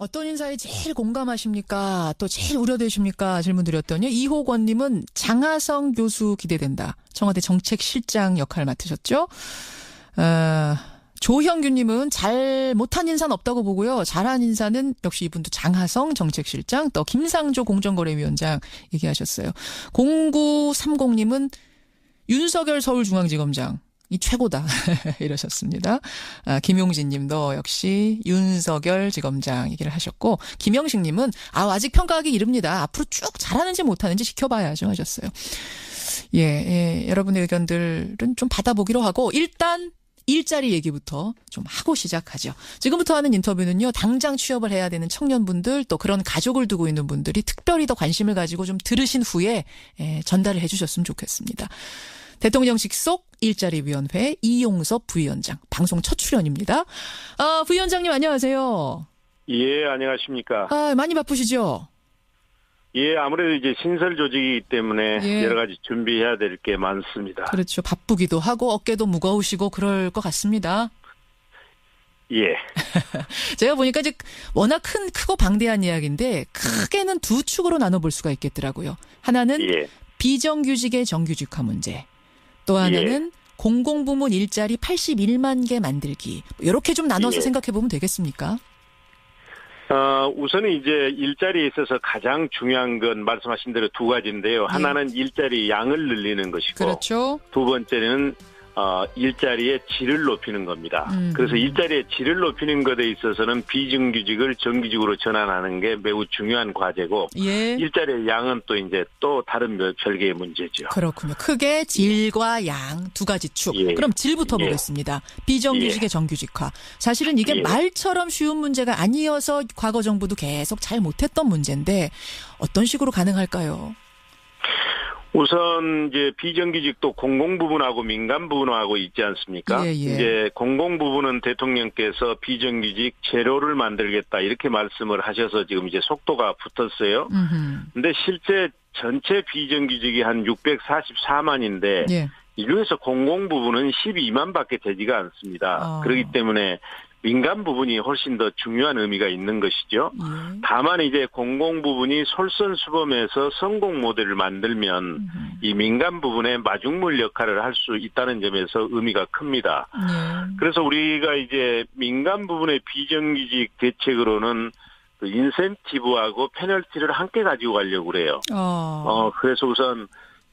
어떤 인사에 제일 공감하십니까? 또 제일 우려되십니까? 질문 드렸더니 이호권님은 장하성 교수 기대된다. 청와대 정책실장 역할 맡으셨죠? 조형규님은 잘 못한 인사는 없다고 보고요. 잘한 인사는 역시 이분도 장하성 정책실장, 또 김상조 공정거래위원장 얘기하셨어요. 0930님은 윤석열 서울중앙지검장. 이 최고다 이러셨습니다. 김용진 님도 역시 윤석열 지검장 얘기를 하셨고, 김영식 님은 아직 평가하기 이릅니다. 앞으로 쭉 잘하는지 못하는지 지켜봐야죠 하셨어요. 예, 여러분의 의견들은 좀 받아보기로 하고 일단 일자리 얘기부터 좀 하고 시작하죠. 지금부터 하는 인터뷰는요, 당장 취업을 해야 되는 청년분들, 또 그런 가족을 두고 있는 분들이 특별히 더 관심을 가지고 좀 들으신 후에 전달을 해 주셨으면 좋겠습니다. 대통령직 속 일자리위원회 이용섭 부위원장, 방송 첫 출연입니다. 부위원장님 안녕하세요. 예, 안녕하십니까. 많이 바쁘시죠? 예, 아무래도 이제 신설 조직이기 때문에 여러 가지 준비해야 될 게 많습니다. 그렇죠. 바쁘기도 하고 어깨도 무거우시고 그럴 것 같습니다. 예. 제가 보니까 이제 워낙 크고 방대한 이야기인데 크게는 두 축으로 나눠볼 수가 있겠더라고요. 하나는 비정규직의 정규직화 문제. 또 하나는 공공부문 일자리 81만 개 만들기. 이렇게 좀 나눠서 생각해보면 되겠습니까? 우선은 이제 일자리에 있어서 가장 중요한 건 말씀하신 대로 두 가지인데요. 하나는 일자리 양을 늘리는 것이고, 그렇죠. 두 번째는 일자리의 질을 높이는 겁니다. 그래서 일자리의 질을 높이는 것에 있어서는 비정규직을 정규직으로 전환하는 게 매우 중요한 과제고, 일자리의 양은 또 이제 또 다른 별개의 문제죠. 그렇군요. 크게 질과 양 두 가지 축. 그럼 질부터 보겠습니다. 비정규직의 정규직화. 사실은 이게 말처럼 쉬운 문제가 아니어서 과거 정부도 계속 잘 못했던 문제인데 어떤 식으로 가능할까요? 우선 이제 비정규직도 공공 부분하고 민간 부분하고 있지 않습니까? 이제 공공 부분은 대통령께서 비정규직 제로를 만들겠다 이렇게 말씀을 하셔서 지금 이제 속도가 붙었어요. 근데 실제 전체 비정규직이 한 644만인데 이 중에서 공공 부분은 12만밖에 되지가 않습니다. 그렇기 때문에 민간 부분이 훨씬 더 중요한 의미가 있는 것이죠. 다만 이제 공공 부분이 솔선수범해서 성공 모델을 만들면 이 민간 부분의 마중물 역할을 할 수 있다는 점에서 의미가 큽니다. 그래서 우리가 이제 민간 부분의 비정규직 대책으로는 그 인센티브하고 페널티를 함께 가지고 가려고 그래요. 그래서 우선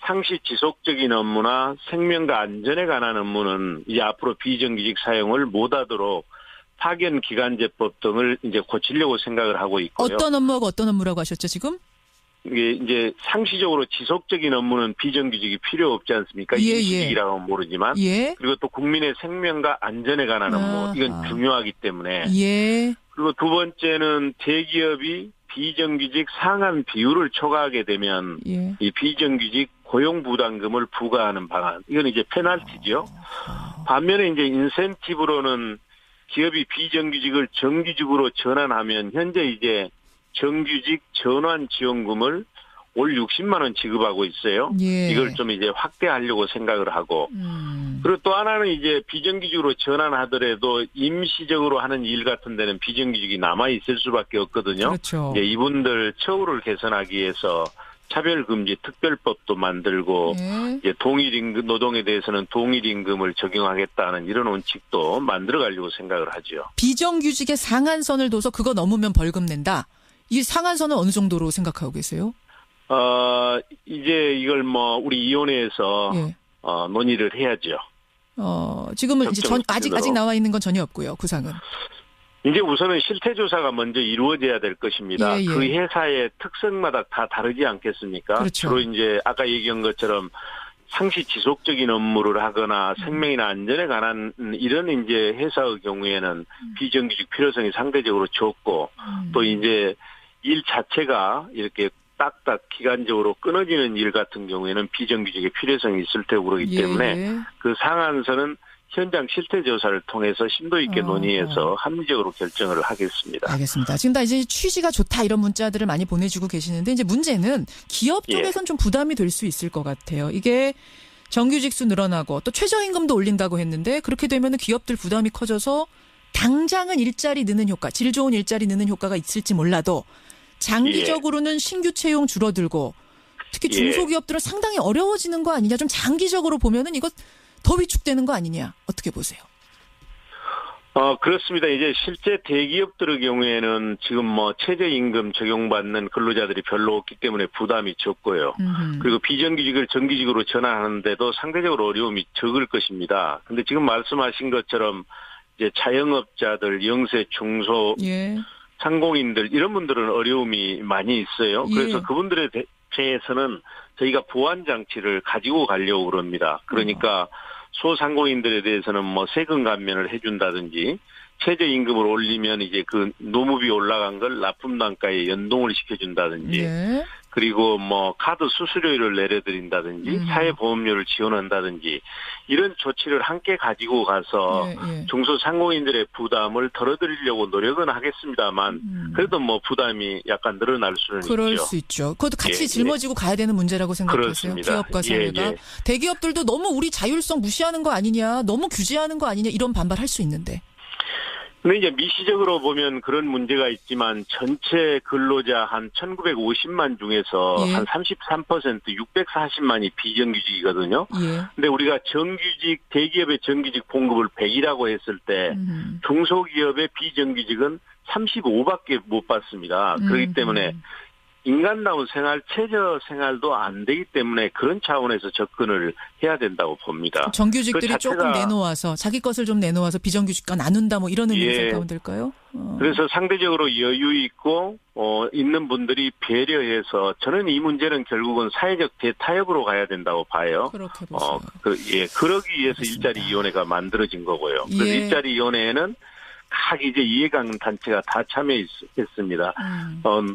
상시 지속적인 업무나 생명과 안전에 관한 업무는 이제 앞으로 비정규직 사용을 못하도록 파견 기간제법 등을 이제 고치려고 생각을 하고 있고요. 어떤 업무하고 어떤 업무라고 하셨죠, 지금? 이게 이제 상시적으로 지속적인 업무는 비정규직이 필요 없지 않습니까? 임시직이라고 하면 모르지만. 그리고 또 국민의 생명과 안전에 관한 업무. 이건 중요하기 때문에. 그리고 두 번째는 대기업이 비정규직 상한 비율을 초과하게 되면 이 비정규직 고용부담금을 부과하는 방안. 이건 이제 페널티죠. 반면에 이제 인센티브로는 기업이 비정규직을 정규직으로 전환하면 현재 이제 정규직 전환 지원금을 올 60만 원 지급하고 있어요. 이걸 좀 이제 확대하려고 생각을 하고. 그리고 또 하나는 이제 비정규직으로 전환하더라도 임시적으로 하는 일 같은 데는 비정규직이 남아 있을 수밖에 없거든요. 그렇죠. 이제 이분들 처우를 개선하기 위해서 차별금지 특별법도 만들고 이제 동일임금 노동에 대해서는 동일임금을 적용하겠다는 이런 원칙도 만들어가려고 생각을 하죠. 비정규직의 상한선을 둬서 그거 넘으면 벌금 낸다. 이 상한선은 어느 정도로 생각하고 계세요? 이제 이걸 뭐 우리 위원회에서 논의를 해야죠. 지금은 이제 아직 나와 있는 건 전혀 없고요. 구상은. 이제 우선은 실태조사가 먼저 이루어져야 될 것입니다. 그 회사의 특성마다 다 다르지 않겠습니까? 그렇죠. 주로 이제 아까 얘기한 것처럼 상시 지속적인 업무를 하거나 생명이나 안전에 관한 이런 이제 회사의 경우에는 비정규직 필요성이 상대적으로 적고 또 이제 일 자체가 이렇게 딱딱 기간적으로 끊어지는 일 같은 경우에는 비정규직의 필요성이 있을 테고 그러기 때문에 그 상한선은 현장 실태 조사를 통해서 심도 있게 논의해서 합리적으로 결정을 하겠습니다. 알겠습니다. 지금 다 이제 취지가 좋다 이런 문자들을 많이 보내주고 계시는데 이제 문제는 기업 쪽에선 좀 부담이 될 수 있을 것 같아요. 이게 정규직 수 늘어나고 또 최저임금도 올린다고 했는데 그렇게 되면 기업들 부담이 커져서 당장은 일자리 느는 효과, 질 좋은 일자리 느는 효과가 있을지 몰라도 장기적으로는 신규 채용 줄어들고 특히 중소기업들은 상당히 어려워지는 거 아니냐. 좀 장기적으로 보면은 이거 더 위축되는 거 아니냐. 어떻게 보세요? 그렇습니다. 이제 실제 대기업들의 경우에는 지금 뭐 최저임금 적용받는 근로자들이 별로 없기 때문에 부담이 적고요. 그리고 비정규직을 정규직으로 전환하는데도 상대적으로 어려움이 적을 것입니다. 근데 지금 말씀하신 것처럼 이제 자영업자들, 영세, 중소, 상공인들 이런 분들은 어려움이 많이 있어요. 그래서 그분들에 대해서는 저희가 보완 장치를 가지고 가려고 그럽니다. 그러니까 소상공인들에 대해서는 뭐 세금 감면을 해준다든지 최저임금을 올리면 이제 그 노무비 올라간 걸 납품 단가에 연동을 시켜준다든지 그리고 뭐 카드 수수료를 내려드린다든지 사회보험료를 지원한다든지 이런 조치를 함께 가지고 가서 중소상공인들의 부담을 덜어드리려고 노력은 하겠습니다만 그래도 뭐 부담이 약간 늘어날 수는 있죠. 그럴 수 있죠. 그것도 같이 짊어지고 가야 되는 문제라고 생각하세요? 그렇습니다. 기업과 사회가. 대기업들도 너무 우리 자율성 무시하는 거 아니냐, 너무 규제하는 거 아니냐 이런 반발할 수 있는데. 근데 이제 미시적으로 보면 그런 문제가 있지만 전체 근로자 한 1950만 중에서 한 33% 640만이 비정규직이거든요. 근데 우리가 정규직, 대기업의 정규직 봉급을 100이라고 했을 때 중소기업의 비정규직은 35밖에 못 받습니다. 그렇기 때문에 인간다운 생활, 최저 생활도 안 되기 때문에 그런 차원에서 접근을 해야 된다고 봅니다. 정규직들이 조금 내놓아서 자기 것을 좀 내놓아서 비정규직과 나눈다 뭐 이런 의미로 생각하면 될까요? 그래서 상대적으로 여유 있고 있는 분들이 배려해서 저는 이 문제는 결국은 사회적 대타협으로 가야 된다고 봐요. 그렇게 보세요. 그러기 위해서 일자리위원회가 만들어진 거고요. 그래서 일자리위원회에는 각 이제 이해관 단체가 다 참여했습니다.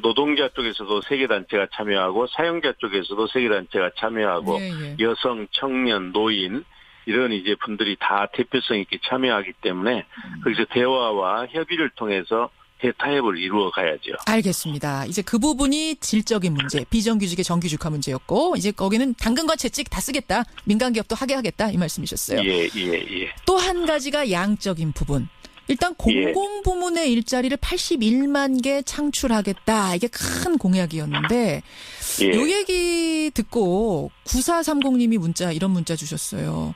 노동자 쪽에서도 세계단체가 참여하고 사용자 쪽에서도 세계단체가 참여하고 여성, 청년, 노인 이런 이제 분들이 다 대표성 있게 참여하기 때문에 거기서 대화와 협의를 통해서 대타협을 이루어 가야죠. 알겠습니다. 이제 그 부분이 질적인 문제, 비정규직의 정규직화 문제였고 이제 거기는 당근과 채찍 다 쓰겠다. 민간기업도 하게 하겠다 이 말씀이셨어요. 또 한 가지가 양적인 부분. 일단 공공부문의 일자리를 81만 개 창출하겠다. 이게 큰 공약이었는데 이 얘기 듣고 9430님이 이런 문자 주셨어요.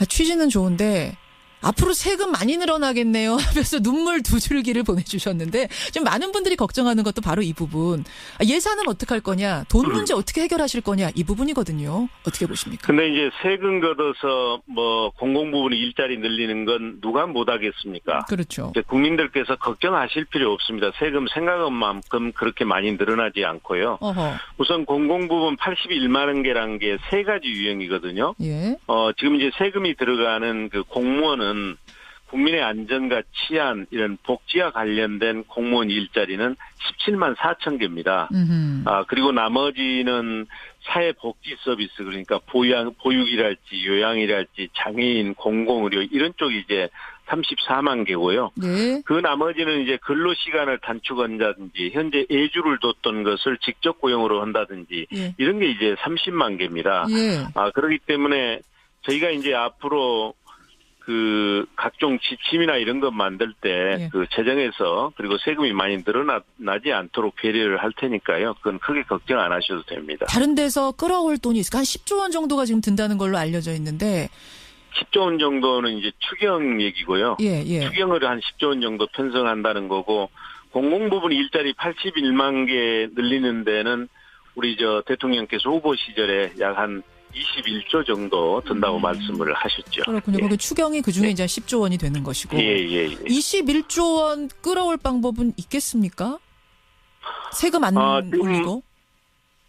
취지는 좋은데 앞으로 세금 많이 늘어나겠네요 하면서 눈물 두 줄기를 보내주셨는데 좀 많은 분들이 걱정하는 것도 바로 이 부분. 예산은 어떻게 할 거냐, 돈 문제 어떻게 해결하실 거냐 이 부분이거든요. 어떻게 보십니까? 근데 이제 세금 걷어서 뭐 공공부문의 일자리 늘리는 건 누가 못하겠습니까? 그렇죠. 이제 국민들께서 걱정하실 필요 없습니다. 세금 생각한 만큼 그렇게 많이 늘어나지 않고요. 우선 공공부문 81만 개란 게 세 가지 유형이거든요. 지금 이제 세금이 들어가는 그 공무원은 국민의 안전과 치안 이런 복지와 관련된 공무원 일자리는 17만 4천 개입니다. 그리고 나머지는 사회복지 서비스 그러니까 보육이랄지 요양이랄지 장애인 공공의료 이런 쪽이 이제 34만 개고요. 그 나머지는 이제 근로시간을 단축한다든지 현재 애주를 뒀던 것을 직접 고용으로 한다든지 이런 게 이제 30만 개입니다. 그렇기 때문에 저희가 이제 앞으로 그 각종 지침이나 이런 것 만들 때 그 재정에서 그리고 세금이 많이 늘어나지 않도록 배려를 할 테니까요. 그건 크게 걱정 안 하셔도 됩니다. 다른 데서 끌어올 돈이 있을까? 한 10조 원 정도가 지금 든다는 걸로 알려져 있는데 10조 원 정도는 이제 추경 얘기고요. 추경을 한 10조 원 정도 편성한다는 거고 공공부문 일자리 81만 개 늘리는 데는 우리 대통령께서 후보 시절에 약 한 21조 정도 든다고 말씀을 하셨죠. 그렇군요. 거기 추경이 그중에 이제 10조 원이 되는 것이고. 21조 원 끌어올 방법은 있겠습니까? 세금 안 올리고?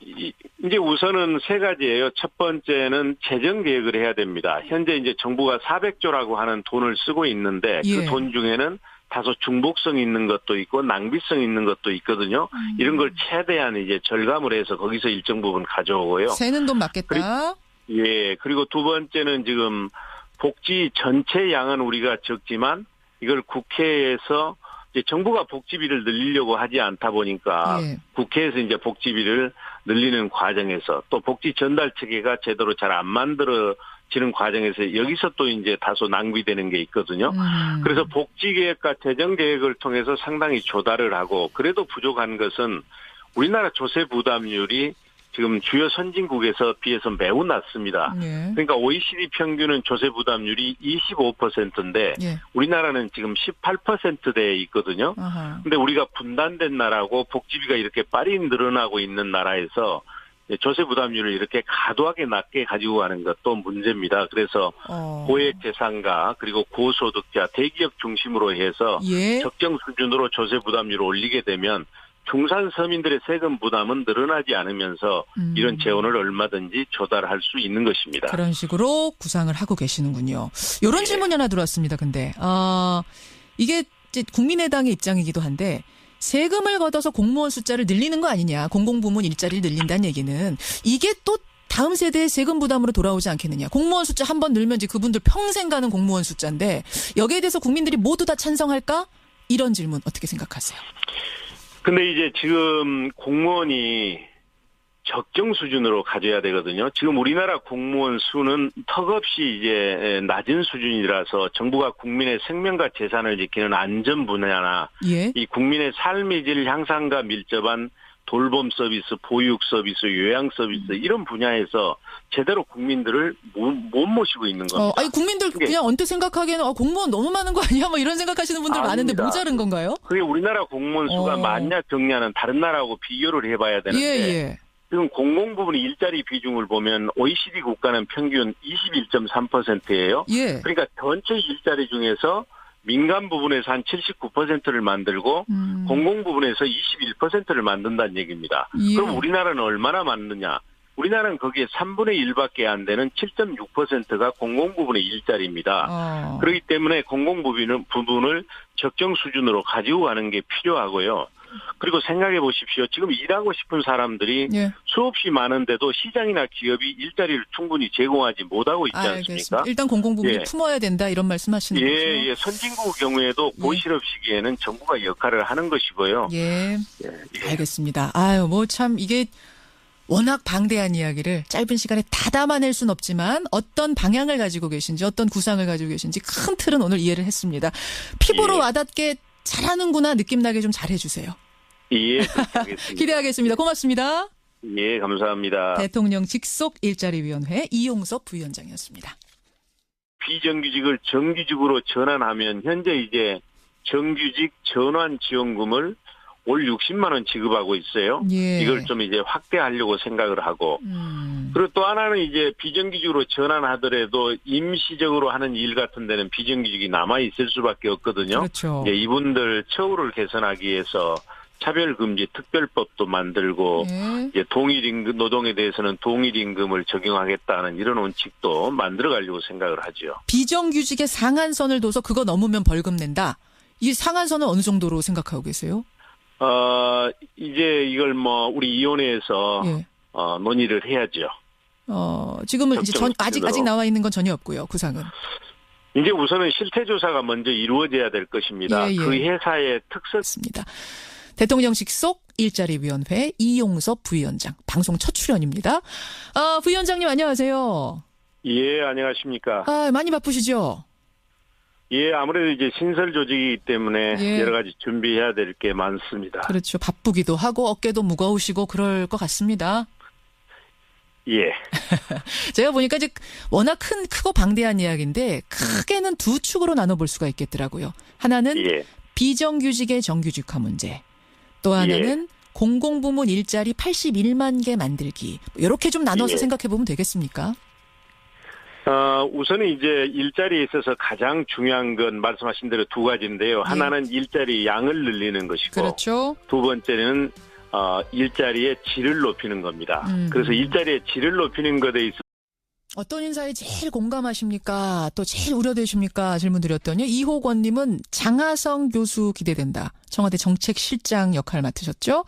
이제 우선은 세 가지예요. 첫 번째는 재정 계획을 해야 됩니다. 현재 이제 정부가 400조라고 하는 돈을 쓰고 있는데 그 돈 중에는 다소 중복성 있는 것도 있고 낭비성 있는 것도 있거든요. 이런 걸 최대한 이제 절감을 해서 거기서 일정 부분 가져오고요. 새는 돈 맞겠다. 그리고 두 번째는 지금 복지 전체 양은 우리가 적지만 이걸 국회에서 이제 정부가 복지비를 늘리려고 하지 않다 보니까 국회에서 이제 복지비를 늘리는 과정에서 또 복지 전달 체계가 제대로 잘 안 만들어져 지는 과정에서 여기서 또 이제 다소 낭비되는 게 있거든요. 그래서 복지계획과 재정계획을 통해서 상당히 조달을 하고 그래도 부족한 것은 우리나라 조세 부담률이 지금 주요 선진국에서 비해서 매우 낮습니다. 예. 그러니까 OECD 평균은 조세 부담률이 25%인데 예. 우리나라는 지금 18%대에 있거든요. 그런데 우리가 분단된 나라고 복지비가 이렇게 빨리 늘어나고 있는 나라에서 조세 부담률을 이렇게 과도하게 낮게 가지고 가는 것도 문제입니다. 그래서 고액 재산가 그리고 고소득자, 대기업 중심으로 해서 예. 적정 수준으로 조세 부담률을 올리게 되면 중산 서민들의 세금 부담은 늘어나지 않으면서 이런 재원을 얼마든지 조달할 수 있는 것입니다. 그런 식으로 구상을 하고 계시는군요. 이런 질문이 하나 들어왔습니다. 근데 이게 이제 국민의당의 입장이기도 한데 세금을 걷어서 공무원 숫자를 늘리는 거 아니냐. 공공부문 일자리를 늘린다는 얘기는 이게 또 다음 세대의 세금 부담으로 돌아오지 않겠느냐. 공무원 숫자 한 번 늘면 이제 그분들 평생 가는 공무원 숫자인데 여기에 대해서 국민들이 모두 다 찬성할까? 이런 질문 어떻게 생각하세요? 근데 이제 지금 공무원이 적정 수준으로 가져야 되거든요. 지금 우리나라 공무원 수는 턱없이 이제 낮은 수준이라서 정부가 국민의 생명과 재산을 지키는 안전 분야나 예. 이 국민의 삶의 질 향상과 밀접한 돌봄 서비스, 보육 서비스, 요양 서비스 이런 분야에서 제대로 국민들을 못 모시고 있는 겁니다. 아니 국민들 그냥 언뜻 생각하기에는 공무원 너무 많은 거 아니야? 뭐 이런 생각하시는 분들 많은데 모자른 건가요? 그게 우리나라 공무원 수가 많냐 적냐는 다른 나라하고 비교를 해봐야 되는데 예. 지금 공공부문 일자리 비중을 보면 OECD 국가는 평균 21.3%예요. 예. 그러니까 전체 일자리 중에서 민간 부분에서 한 79%를 만들고 공공 부분에서 21%를 만든다는 얘기입니다. 예. 그럼 우리나라는 얼마나 많느냐? 우리나라는 거기에 3분의 1밖에 안 되는 7.6%가 공공 부분의 일자리입니다. 그렇기 때문에 공공 부분을 적정 수준으로 가지고 가는 게 필요하고요. 그리고 생각해 보십시오. 지금 일하고 싶은 사람들이 예. 수없이 많은데도 시장이나 기업이 일자리를 충분히 제공하지 못하고 있지 않습니까? 알겠습니다. 일단 공공부문이 예. 품어야 된다 이런 말씀하시는 거죠? 예. 선진국 경우에도 고실업 시기에는 정부가 역할을 하는 것이고요. 예. 알겠습니다. 뭐 참 이게 워낙 방대한 이야기를 짧은 시간에 다 담아낼 순 없지만 어떤 방향을 가지고 계신지 어떤 구상을 가지고 계신지 큰 틀은 오늘 이해를 했습니다. 피부로 와닿게 잘하는구나 느낌 나게 좀 잘해주세요. 예, 알겠습니다. 기대하겠습니다. 고맙습니다. 예, 감사합니다. 대통령 직속 일자리위원회 이용섭 부위원장이었습니다. 비정규직을 정규직으로 전환하면 현재 이제 정규직 전환 지원금을 올 60만 원 지급하고 있어요. 예. 이걸 좀 이제 확대하려고 생각을 하고. 그리고 또 하나는 이제 비정규직으로 전환하더라도 임시적으로 하는 일 같은 데는 비정규직이 남아 있을 수밖에 없거든요. 그렇죠. 이제 이분들 처우를 개선하기 위해서 차별금지 특별법도 만들고 이제 동일임금 노동에 대해서는 동일임금을 적용하겠다는 이런 원칙도 만들어가려고 생각을 하죠. 비정규직의 상한선을 둬서 그거 넘으면 벌금 낸다. 이 상한선은 어느 정도로 생각하고 계세요? 이제 이걸 우리 위원회에서 예. 논의를 해야죠. 지금은 이제 아직 나와 있는 건 전혀 없고요. 구상은. 이제 우선은 실태 조사가 먼저 이루어져야 될 것입니다. 예. 그 회사의 특色입니다. 대통령 직속 일자리위원회 이용섭 부위원장. 방송 첫 출연입니다. 부위원장님 안녕하세요. 예, 안녕하십니까. 많이 바쁘시죠? 예, 아무래도 이제 신설 조직이기 때문에 예. 여러 가지 준비해야 될 게 많습니다. 그렇죠. 바쁘기도 하고 어깨도 무거우시고 그럴 것 같습니다. 예. 제가 보니까 이제 워낙 크고 방대한 이야기인데 크게는 두 축으로 나눠볼 수가 있겠더라고요. 하나는 예. 비정규직의 정규직화 문제. 또 하나는 예. 공공부문 일자리 81만 개 만들기. 이렇게 좀 나눠서 예. 생각해보면 되겠습니까? 우선은 이제 일자리에 있어서 가장 중요한 건 말씀하신 대로 두 가지인데요. 예. 하나는 일자리 양을 늘리는 것이고 그렇죠. 두 번째는 일자리의 질을 높이는 겁니다. 그래서 일자리의 질을 높이는 것에 있어서 어떤 인사에 제일 공감하십니까? 또 제일 우려되십니까? 질문 드렸더니 이호권님은 장하성 교수 기대된다. 청와대 정책실장 역할 맡으셨죠?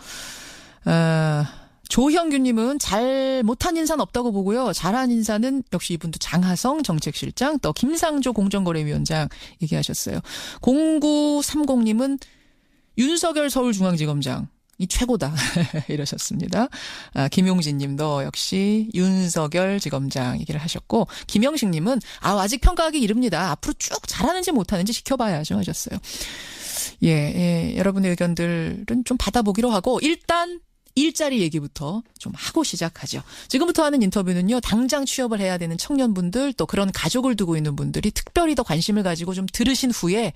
조형규님은 잘 못한 인사는 없다고 보고요. 잘한 인사는 역시 이분도 장하성 정책실장, 또 김상조 공정거래위원장 얘기하셨어요. 0930님은 윤석열 서울중앙지검장. 최고다 이러셨습니다. 김용진 님도 역시 윤석열 지검장 얘기를 하셨고 김영식 님은 아직 평가하기 이릅니다. 앞으로 쭉 잘하는지 못하는지 지켜봐야죠 하셨어요. 예, 여러분의 의견들은 좀 받아보기로 하고 일단 일자리 얘기부터 좀 하고 시작하죠. 지금부터 하는 인터뷰는요. 당장 취업을 해야 되는 청년분들 또 그런 가족을 두고 있는 분들이 특별히 더 관심을 가지고 좀 들으신 후에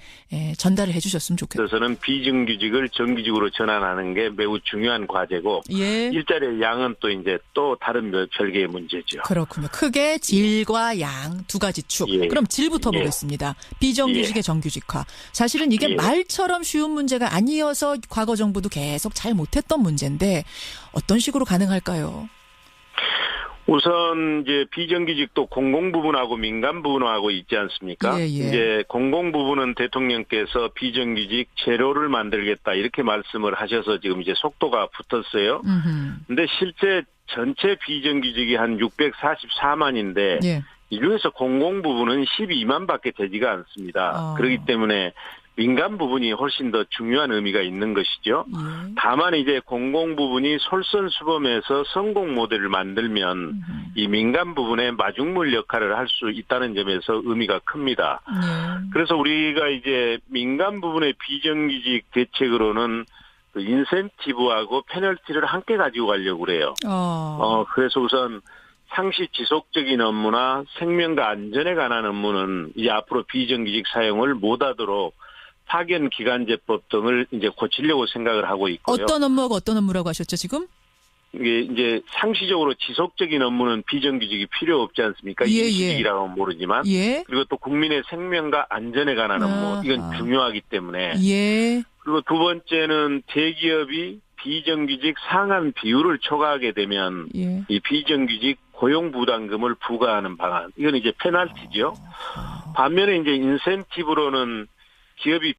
전달을 해 주셨으면 좋겠어요. 그래서는 비정규직을 정규직으로 전환하는 게 매우 중요한 과제고 예. 일자리의 양은 또 이제 또 다른 별개의 문제죠. 그렇군요. 크게 질과 양 두 가지 축. 예. 그럼 질부터 예. 보겠습니다. 비정규직의 예. 정규직화. 사실은 이게 예. 말처럼 쉬운 문제가 아니어서 과거 정부도 계속 잘 못했던 문제인데 어떤 식으로 가능할까요? 우선 이제 비정규직도 공공 부분하고 민간 부분하고 있지 않습니까? 예. 이제 공공 부분은 대통령께서 비정규직 제로를 만들겠다 이렇게 말씀을 하셔서 지금 이제 속도가 붙었어요. 근데 실제 전체 비정규직이 한 644만인데 예. 이 중에서 공공 부분은 12만밖에 되지가 않습니다. 그렇기 때문에 민간 부분이 훨씬 더 중요한 의미가 있는 것이죠. 다만 이제 공공 부분이 솔선수범해서 성공 모델을 만들면 이 민간 부분의 마중물 역할을 할 수 있다는 점에서 의미가 큽니다. 그래서 우리가 이제 민간 부분의 비정규직 대책으로는 그 인센티브하고 페널티를 함께 가지고 가려고 그래요. 그래서 우선 상시 지속적인 업무나 생명과 안전에 관한 업무는 이제 앞으로 비정규직 사용을 못하도록 파견 기간제법 등을 이제 고치려고 생각을 하고 있고요. 어떤 업무하고 어떤 업무라고 하셨죠, 지금? 이게 이제 상시적으로 지속적인 업무는 비정규직이 필요 없지 않습니까? 임시직이라고는 모르지만. 예. 그리고 또 국민의 생명과 안전에 관한 업무. 이건 중요하기 때문에. 예. 그리고 두 번째는 대기업이 비정규직 상한 비율을 초과하게 되면 이 비정규직 고용부담금을 부과하는 방안. 이건 이제 페널티죠. 반면에 이제 인센티브로는 기업이